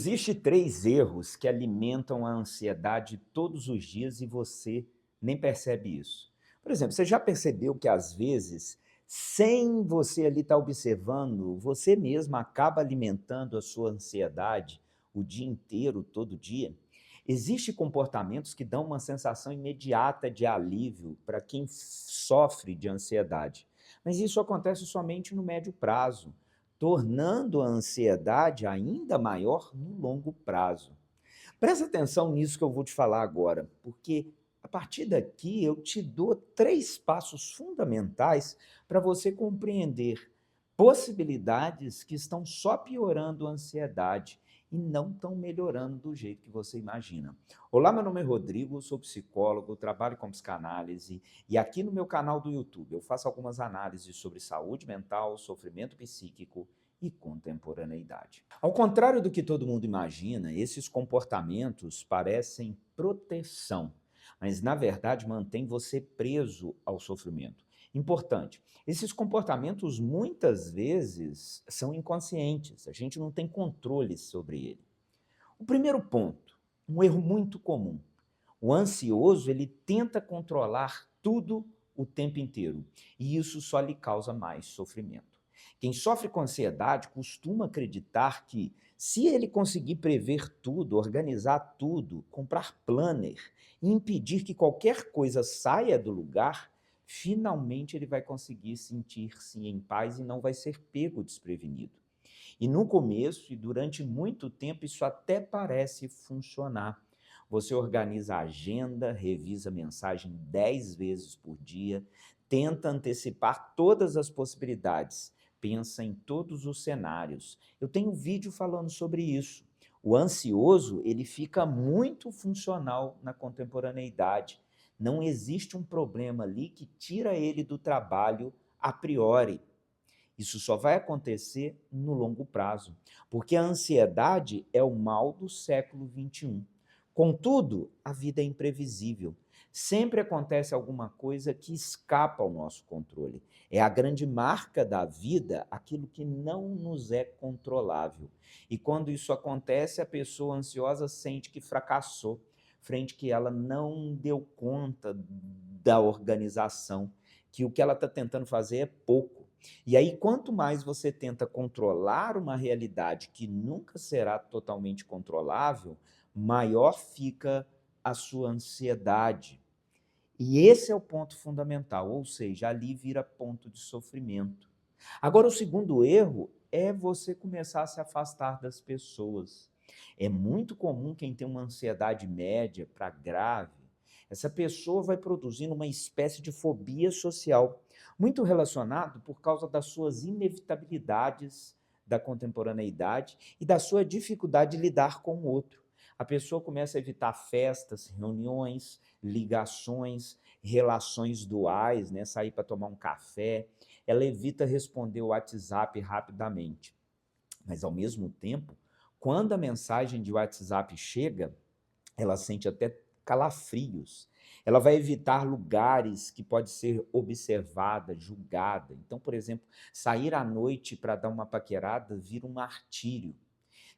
Existem 3 erros que alimentam a ansiedade todos os dias e você nem percebe isso. Por exemplo, você já percebeu que às vezes, sem você ali estar observando, você mesmo acaba alimentando a sua ansiedade o dia inteiro, todo dia? Existem comportamentos que dão uma sensação imediata de alívio para quem sofre de ansiedade, mas isso acontece somente no médio prazo, tornando a ansiedade ainda maior no longo prazo. Presta atenção nisso que eu vou te falar agora, porque a partir daqui eu te dou 3 passos fundamentais para você compreender possibilidades que estão só piorando a ansiedade e não estão melhorando do jeito que você imagina. Olá, meu nome é Rodrigo, sou psicólogo, trabalho com psicanálise e aqui no meu canal do YouTube eu faço algumas análises sobre saúde mental, sofrimento psíquico e contemporaneidade. Ao contrário do que todo mundo imagina, esses comportamentos parecem proteção, mas na verdade mantêm você preso ao sofrimento. Importante, esses comportamentos muitas vezes são inconscientes, a gente não tem controle sobre ele. O primeiro ponto, um erro muito comum. O ansioso, ele tenta controlar tudo o tempo inteiro, e isso só lhe causa mais sofrimento. Quem sofre com ansiedade costuma acreditar que, se ele conseguir prever tudo, organizar tudo, comprar planner e impedir que qualquer coisa saia do lugar, finalmente ele vai conseguir sentir-se em paz e não vai ser pego desprevenido. E no começo e durante muito tempo isso até parece funcionar. Você organiza a agenda, revisa a mensagem 10 vezes por dia, tenta antecipar todas as possibilidades, pensa em todos os cenários. Eu tenho um vídeo falando sobre isso. O ansioso, ele fica muito funcional na contemporaneidade. Não existe um problema ali que tira ele do trabalho a priori. Isso só vai acontecer no longo prazo, porque a ansiedade é o mal do século XXI. Contudo, a vida é imprevisível. Sempre acontece alguma coisa que escapa ao nosso controle. É a grande marca da vida, aquilo que não nos é controlável. E quando isso acontece, a pessoa ansiosa sente que fracassou, frente que ela não deu conta da organização, que o que ela está tentando fazer é pouco. E aí, quanto mais você tenta controlar uma realidade que nunca será totalmente controlável, maior fica a sua ansiedade. E esse é o ponto fundamental, ou seja, ali vira ponto de sofrimento. Agora, o segundo erro é você começar a se afastar das pessoas. É muito comum quem tem uma ansiedade média para grave, essa pessoa vai produzindo uma espécie de fobia social, muito relacionado por causa das suas inevitabilidades da contemporaneidade e da sua dificuldade de lidar com o outro. A pessoa começa a evitar festas, reuniões, ligações, relações duais, né? Sair para tomar um café. Ela evita responder o WhatsApp rapidamente. Mas, ao mesmo tempo, quando a mensagem de WhatsApp chega, ela sente até calafrios. Ela vai evitar lugares que pode ser observada, julgada. Então, por exemplo, sair à noite para dar uma paquerada vira um martírio.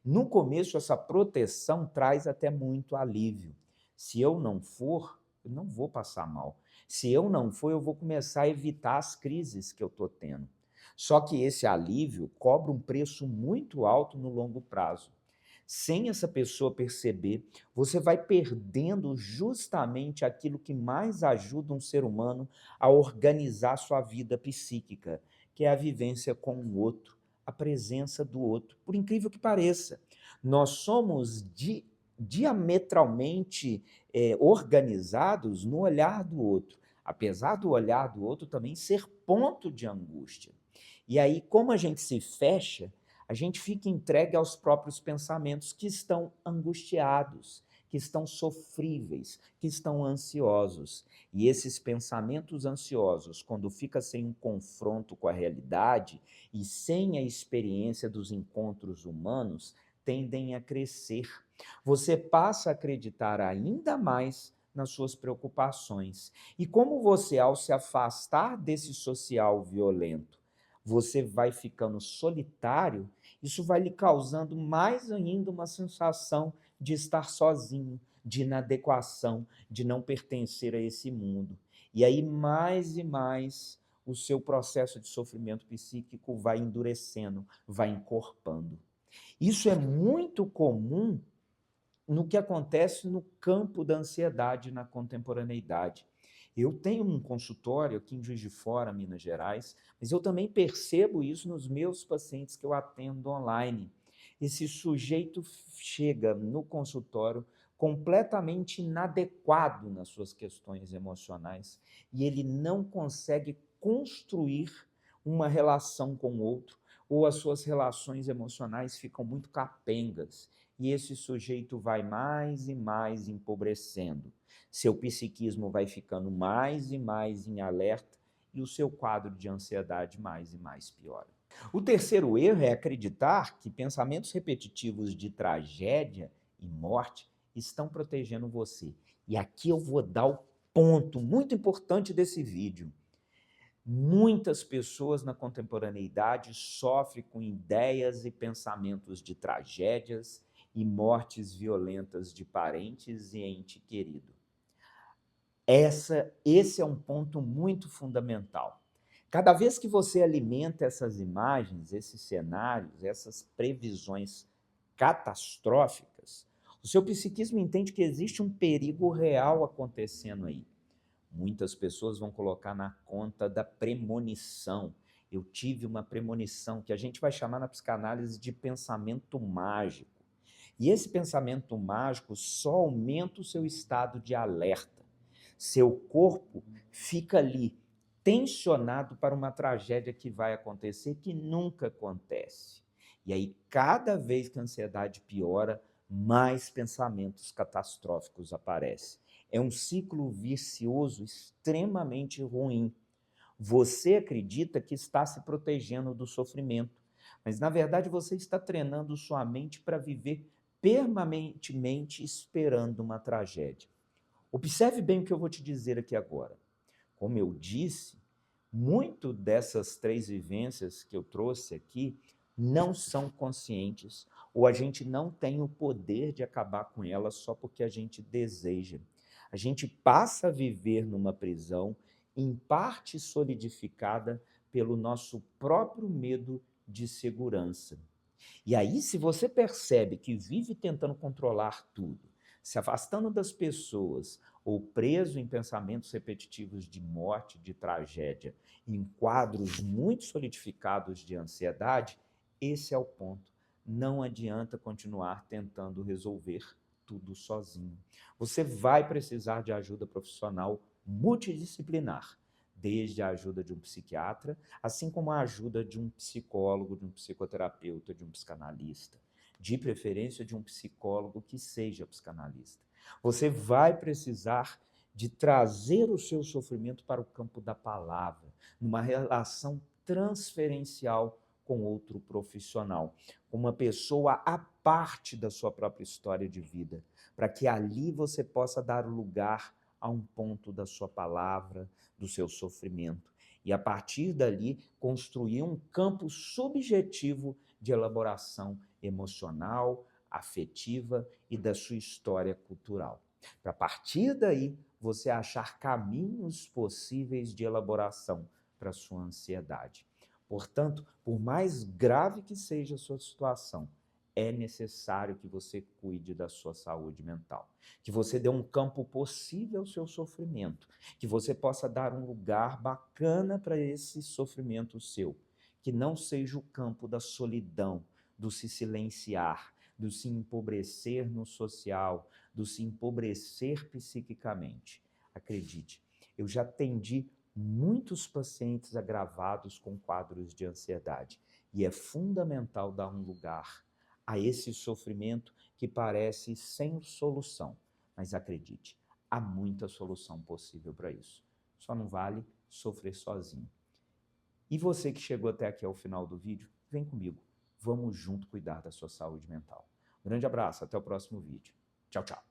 No começo, essa proteção traz até muito alívio. Se eu não for, eu não vou passar mal. Se eu não for, eu vou começar a evitar as crises que eu estou tendo. Só que esse alívio cobra um preço muito alto no longo prazo. Sem essa pessoa perceber, você vai perdendo justamente aquilo que mais ajuda um ser humano a organizar sua vida psíquica, que é a vivência com o outro, a presença do outro. Por incrível que pareça, nós somos diametralmente organizados no olhar do outro, apesar do olhar do outro também ser ponto de angústia. E aí, como a gente se fecha, a gente fica entregue aos próprios pensamentos que estão angustiados, que estão sofríveis, que estão ansiosos. E esses pensamentos ansiosos, quando fica sem um confronto com a realidade e sem a experiência dos encontros humanos, tendem a crescer. Você passa a acreditar ainda mais nas suas preocupações. E como você, ao se afastar desse social violento, você vai ficando solitário, Isso vai lhe causando mais ainda uma sensação de estar sozinho, de inadequação, de não pertencer a esse mundo. E aí, mais e mais, o seu processo de sofrimento psíquico vai endurecendo, vai encorpando. Isso é muito comum no que acontece no campo da ansiedade na contemporaneidade. Eu tenho um consultório aqui em Juiz de Fora, Minas Gerais, mas eu também percebo isso nos meus pacientes que eu atendo online. Esse sujeito chega no consultório completamente inadequado nas suas questões emocionais e ele não consegue construir uma relação com o outro, ou as suas relações emocionais ficam muito capengas e esse sujeito vai mais e mais empobrecendo. Seu psiquismo vai ficando mais e mais em alerta e o seu quadro de ansiedade mais e mais piora. O terceiro erro é acreditar que pensamentos repetitivos de tragédia e morte estão protegendo você. E aqui eu vou dar o ponto muito importante desse vídeo. Muitas pessoas na contemporaneidade sofrem com ideias e pensamentos de tragédias e mortes violentas de parentes e ente querido. Esse é um ponto muito fundamental. Cada vez que você alimenta essas imagens, esses cenários, essas previsões catastróficas, o seu psiquismo entende que existe um perigo real acontecendo aí. Muitas pessoas vão colocar na conta da premonição. Eu tive uma premonição, que a gente vai chamar na psicanálise de pensamento mágico. E esse pensamento mágico só aumenta o seu estado de alerta. Seu corpo fica ali, tensionado para uma tragédia que vai acontecer, que nunca acontece. E aí, cada vez que a ansiedade piora, mais pensamentos catastróficos aparecem. É um ciclo vicioso extremamente ruim. Você acredita que está se protegendo do sofrimento, mas na verdade você está treinando sua mente para viver permanentemente esperando uma tragédia. Observe bem o que eu vou te dizer aqui agora. Como eu disse, muito dessas três vivências que eu trouxe aqui não são conscientes, ou a gente não tem o poder de acabar com elas só porque a gente deseja. A gente passa a viver numa prisão, em parte solidificada pelo nosso próprio medo de segurança. E aí, se você percebe que vive tentando controlar tudo, se afastando das pessoas, ou preso em pensamentos repetitivos de morte, de tragédia, em quadros muito solidificados de ansiedade, esse é o ponto. Não adianta continuar tentando resolver tudo sozinho. Você vai precisar de ajuda profissional multidisciplinar, desde a ajuda de um psiquiatra, assim como a ajuda de um psicólogo, de um psicoterapeuta, de um psicanalista, de preferência de um psicólogo que seja psicanalista. Você vai precisar de trazer o seu sofrimento para o campo da palavra, numa relação transferencial com outro profissional, com uma pessoa à parte da sua própria história de vida, para que ali você possa dar lugar a um ponto da sua palavra, do seu sofrimento, e a partir dali construir um campo subjetivo de elaboração emocional, afetiva e da sua história cultural. Para a partir daí, você achar caminhos possíveis de elaboração para a sua ansiedade. Portanto, por mais grave que seja a sua situação, é necessário que você cuide da sua saúde mental, que você dê um campo possível ao seu sofrimento, que você possa dar um lugar bacana para esse sofrimento seu, que não seja o campo da solidão, do se silenciar, do se empobrecer no social, do se empobrecer psiquicamente. Acredite, eu já atendi muitos pacientes agravados com quadros de ansiedade e é fundamental dar um lugar a esse sofrimento que parece sem solução. Mas acredite, há muita solução possível para isso. Só não vale sofrer sozinho. E você que chegou até aqui ao final do vídeo, vem comigo. Vamos junto cuidar da sua saúde mental. Um grande abraço, até o próximo vídeo. Tchau, tchau.